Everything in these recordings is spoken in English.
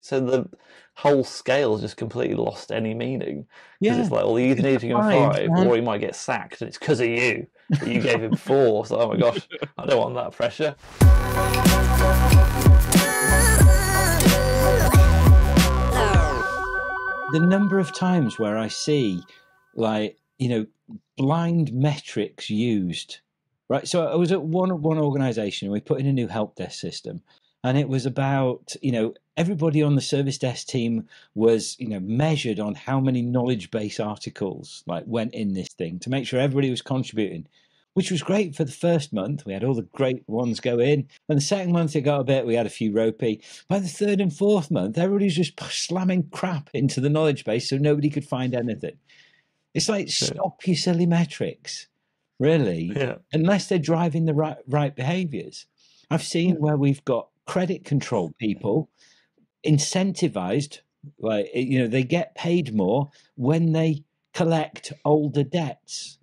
So the whole scale's just completely lost any meaning. Because Yeah. it's like, well, you either need to give him 5 or he might get sacked, and it's because of you. But you gave him 4. So, oh my gosh, I don't want that pressure. The number of times where I see, like, you know, blind metrics used, right? So I was at one organization, and we put in a new help desk system, and it was about, you know, everybody on the service desk team was, you know, measured on how many knowledge base articles like went in this thing to make sure everybody was contributing, which was great for the first month. We had all the great ones go in. And the second month it got a bit, we had a few ropey. By the third and fourth month, everybody's just slamming crap into the knowledge base so nobody could find anything. It's like, stop your silly metrics, really, unless they're driving the right behaviors. I've seen where we've got credit control people incentivized, like, you know, they get paid more when they collect older debts,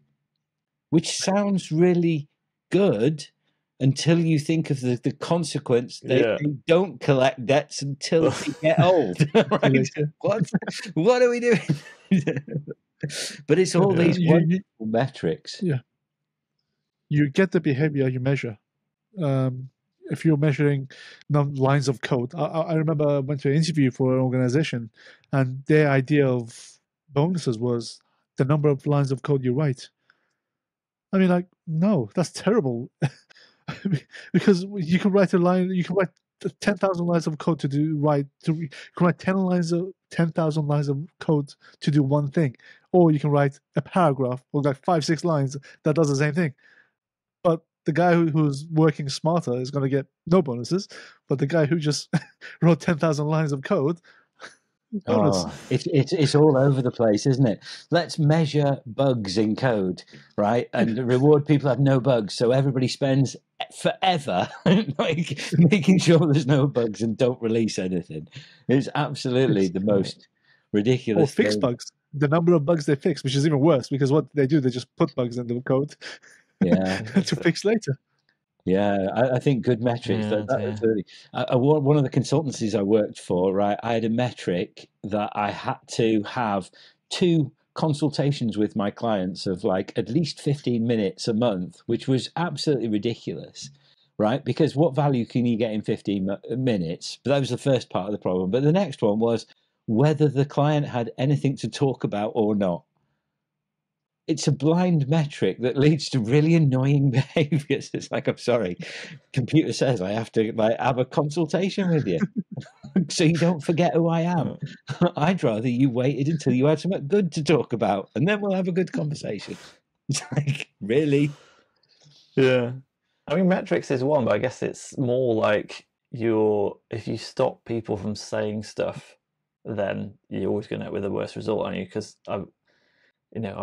which sounds really good until you think of the consequence. They don't collect debts until they get old. Right? What are we doing? But it's all these wonderful metrics. Yeah. You get the behavior you measure. If you're measuring lines of code, I remember I went to an interview for an organization, and their idea of bonuses was the number of lines of code you write. I mean, like, no, that's terrible. Because you can write 10,000 lines of code you can write 10,000 lines of code to do one thing, or you can write a paragraph or like 5-6 lines that does the same thing. But the guy who's working smarter is going to get no bonuses, but the guy who just wrote 10,000 lines of code, bonus. Oh, it's all over the place, isn't it? Let's measure bugs in code, right? And reward people who have no bugs, so everybody spends forever like making sure there's no bugs and don't release anything. It's absolutely the most ridiculous. Or fix bugs. The number of bugs they fix, which is even worse, because what they do, they just put bugs in the code. To fix later. Yeah, I think good metrics. One of the consultancies I worked for, right, I had a metric that I had to have 2 consultations with my clients of like at least 15 minutes a month, which was absolutely ridiculous, right? Because what value can you get in 15 minutes? But that was the first part of the problem. But the next one was whether the client had anything to talk about or not. It's a blind metric that leads to really annoying behaviors. It's like, I'm sorry, computer says I have to like have a consultation with you so you don't forget who I am. I'd rather you waited until you had something good to talk about, and then we'll have a good conversation. It's like, really? Yeah. I mean, metrics is one, but I guess it's more like if you stop people from saying stuff, then you're always going to end up with a worse result, aren't you? Because I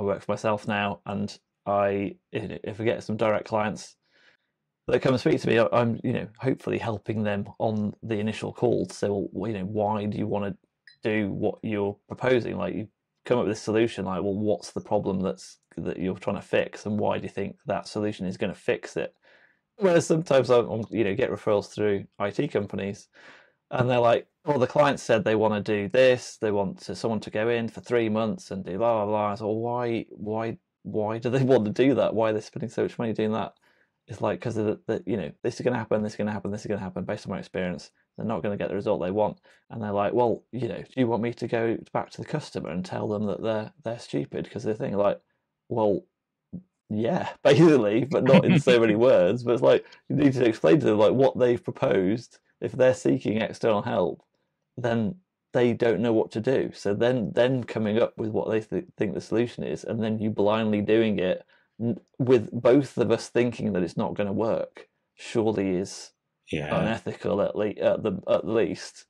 work for myself now, and if I get some direct clients that come and speak to me, I'm, hopefully helping them on the initial call to say, well, why do you want to do what you're proposing? Like, you come up with this solution, like, well, what's the problem that you're trying to fix, and why do you think that solution is going to fix it? Whereas sometimes I get referrals through IT companies, and they're like, well, the client said they want to do this. They want someone to go in for 3 months and do blah, blah, blah. So why do they want to do that? Why are they spending so much money doing that? It's like, because this is going to happen, this is going to happen, this is going to happen. Based on my experience, they're not going to get the result they want. And they're like, well, do you want me to go back to the customer and tell them that they're stupid because they're thinking, like, well, yeah, basically, but not in so many words. But it's like, you need to explain to them like what they've proposed. If they're seeking external help, then they don't know what to do. So then coming up with what they think the solution is, and then you blindly doing it with both of us thinking that it's not going to work, surely is unethical at least.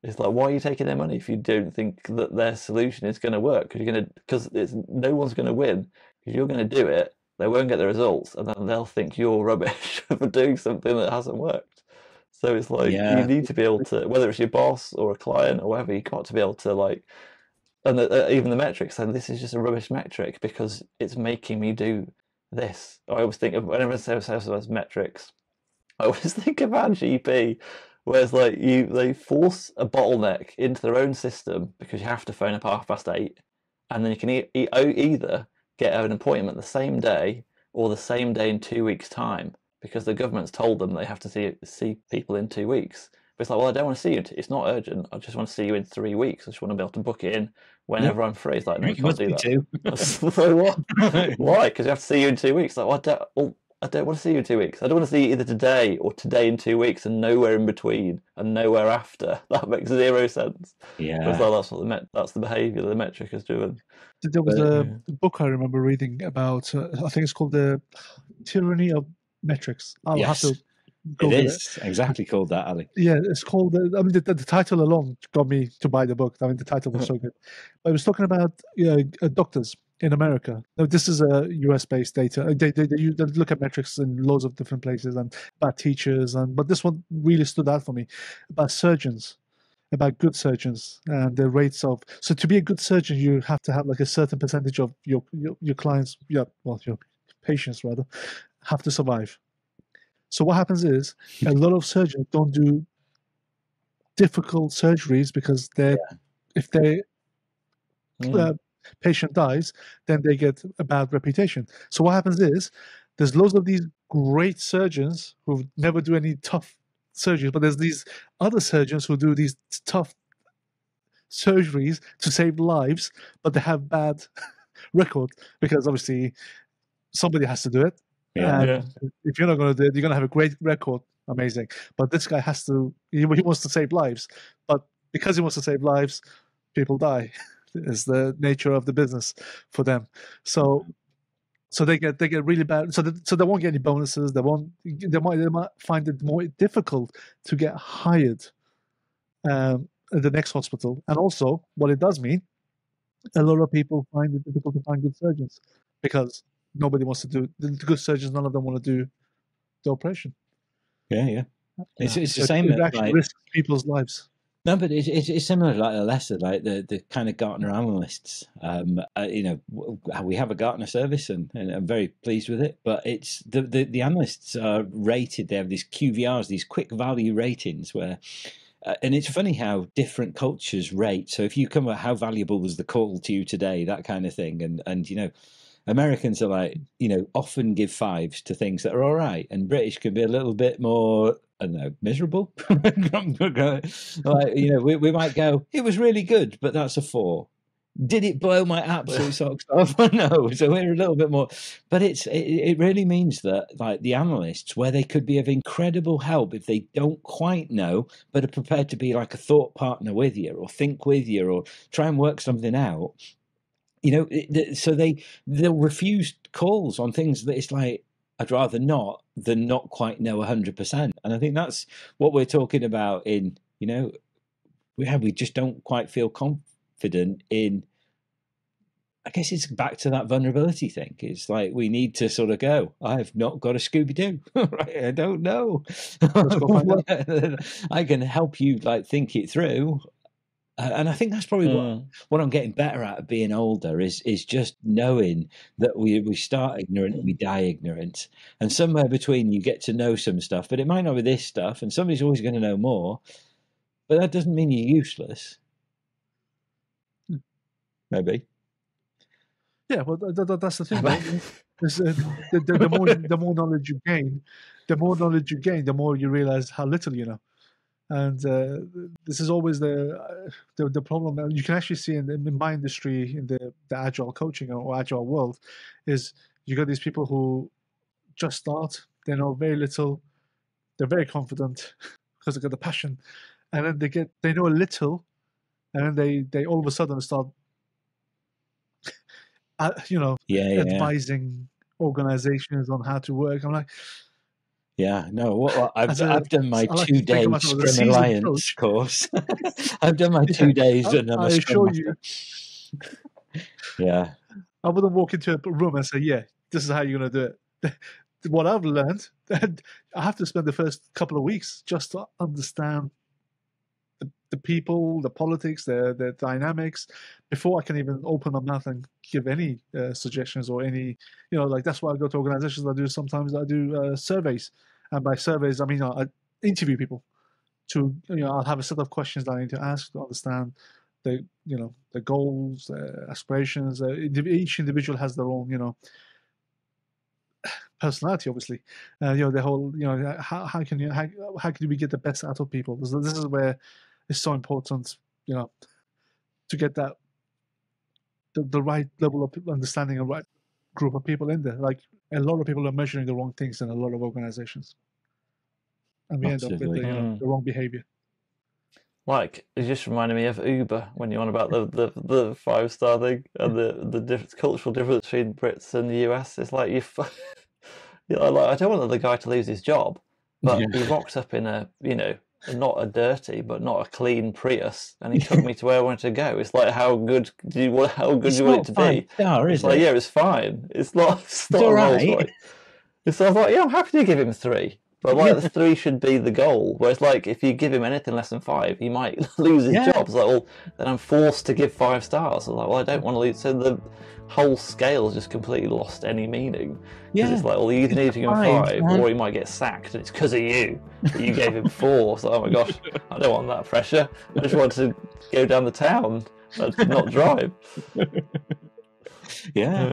It's like, why are you taking their money if you don't think that their solution is going to work? Because no one's going to win, because you're going to do it, they won't get the results, and then they'll think you're rubbish for doing something that hasn't worked. So it's like, you need to be able to, whether it's your boss or a client or whatever, you got to be able to like, and even the metrics, and this is just a rubbish metric because it's making me do this. I always think of, whenever someone says metrics, I always think about GP Whereas like they force a bottleneck into their own system because you have to phone up 8:30, and then you can either get an appointment the same day or the same day in 2 weeks' time because the government's told them they have to see people in 2 weeks. But it's like, well, I don't want to see you. It's not urgent. I just want to see you in 3 weeks. I just want to be able to book it in whenever I'm free. It's like, no, you can't do that. So what? Why? Because you have to see you in 2 weeks. Like, well, I don't want to see you in 2 weeks. I don't want to see you either today or today in 2 weeks and nowhere in between and nowhere after. That makes zero sense. Yeah. But that's the behaviour the metric is doing. There was a book I remember reading about, I think it's called The Tyranny of Metrics. I'll have to Google it is exactly called that, Ali. Yeah, it's called. I mean, the title alone got me to buy the book. I mean, the title was so good. But it was talking about doctors in America. Now, this is a US-based data. They look at metrics in loads of different places and about teachers, but this one really stood out for me about surgeons. About good surgeons and the rates of. So to be a good surgeon, you have to have like a certain percentage of your clients, your patients rather, have to survive. So what happens is a lot of surgeons don't do difficult surgeries because if their patient dies, then they get a bad reputation. So what happens is there's loads of these great surgeons who never do any tough surgeries, but there's these other surgeons who do these tough surgeries to save lives, but they have bad record because obviously somebody has to do it. If you're not going to do it, you're going to have a great record. Amazing. But this guy has to, he wants to save lives. But because he wants to save lives, people die. It's the nature of the business for them. So they get really bad. So they won't get any bonuses. They might find it more difficult to get hired at the next hospital. And also, what it does mean, a lot of people find it difficult to find good surgeons because nobody wants to do the good surgeons. None of them want to do the operation. Yeah. It's the same. It actually risks people's lives. No, but it's similar like Leicester, like the kind of Gartner analysts. We have a Gartner service, and I'm very pleased with it. But it's the analysts are rated. They have these QVRs, these quick value ratings, where. And it's funny how different cultures rate. So if you come at how valuable was the call to you today, that kind of thing, and Americans are like, often give fives to things that are all right, and British can be a little bit more, I don't know, miserable. We might go, it was really good, but that's a 4. Did it blow my absolute socks off? No. So we're a little bit more, but it really means that like the analysts, where they could be of incredible help if they don't quite know, but are prepared to be like a thought partner with you, or think with you, or try and work something out. So they'll refuse calls on things that it's like, I'd rather not than not quite know 100%. And I think that's what we're talking about in, we just don't quite feel confident in, I guess it's back to that vulnerability thing. It's like, we need to sort of go, I've not got a Scooby-Doo, right? I don't know. I can help you like think it through. And I think that's probably what I'm getting better at being older is just knowing that we start ignorant and we die ignorant. And somewhere between you get to know some stuff, but it might not be this stuff, and somebody's always going to know more. But that doesn't mean you're useless. Maybe. Yeah, well, that's the thing. Right? the more knowledge you gain, the more you realize how little you know. And this is always the problem. You can actually see in my industry, in the agile coaching or agile world, is you got these people who just start, they know very little, they're very confident because they got the passion, and then they know a little, and then they all of a sudden start, advising organizations on how to work. I'm like. Yeah, no. I've done my 2-day Scrum Alliance course. I've done my 2 days, and I'm a Scrum Master. Yeah, I wouldn't walk into a room and say, "Yeah, this is how you're going to do it." What I've learned, I have to spend the first couple of weeks just to understand the people, the politics, the dynamics, before I can even open my mouth and give any suggestions or any, like that's why I go to organizations. Sometimes I do surveys, and by surveys I mean I interview people, to, I'll have a set of questions that I need to ask to understand the goals, aspirations. Each individual has their own, personality, obviously. The whole, how can we get the best out of people? This is where it's so important, to get that the right level of understanding and right group of people in there. Like, a lot of people are measuring the wrong things in a lot of organizations, and we end up with the wrong behavior. Like, it just reminded me of Uber when you're on about the 5-star thing and the cultural difference between Brits and the US. It's like like, I don't want the guy to lose his job, but he rocked up in a not a dirty but not a clean Prius, and he took me to where I wanted to go. It's like, how good do you want it to be? It's like, yeah, it's fine. It's not all right. So I was like, yeah, I'm happy to give him 3. But like, the 3 should be the goal. Whereas, like, if you give him anything less than 5, he might lose his job. It's like, well, then I'm forced to give 5 stars. I was like, well, I don't want to lose. So the whole scale has just completely lost any meaning. Because it's like, well, you either need to give him 5, or he might get sacked, and it's because of you that you gave him 4. So, oh my gosh, I don't want that pressure. I just want to go down the town and not drive. Yeah.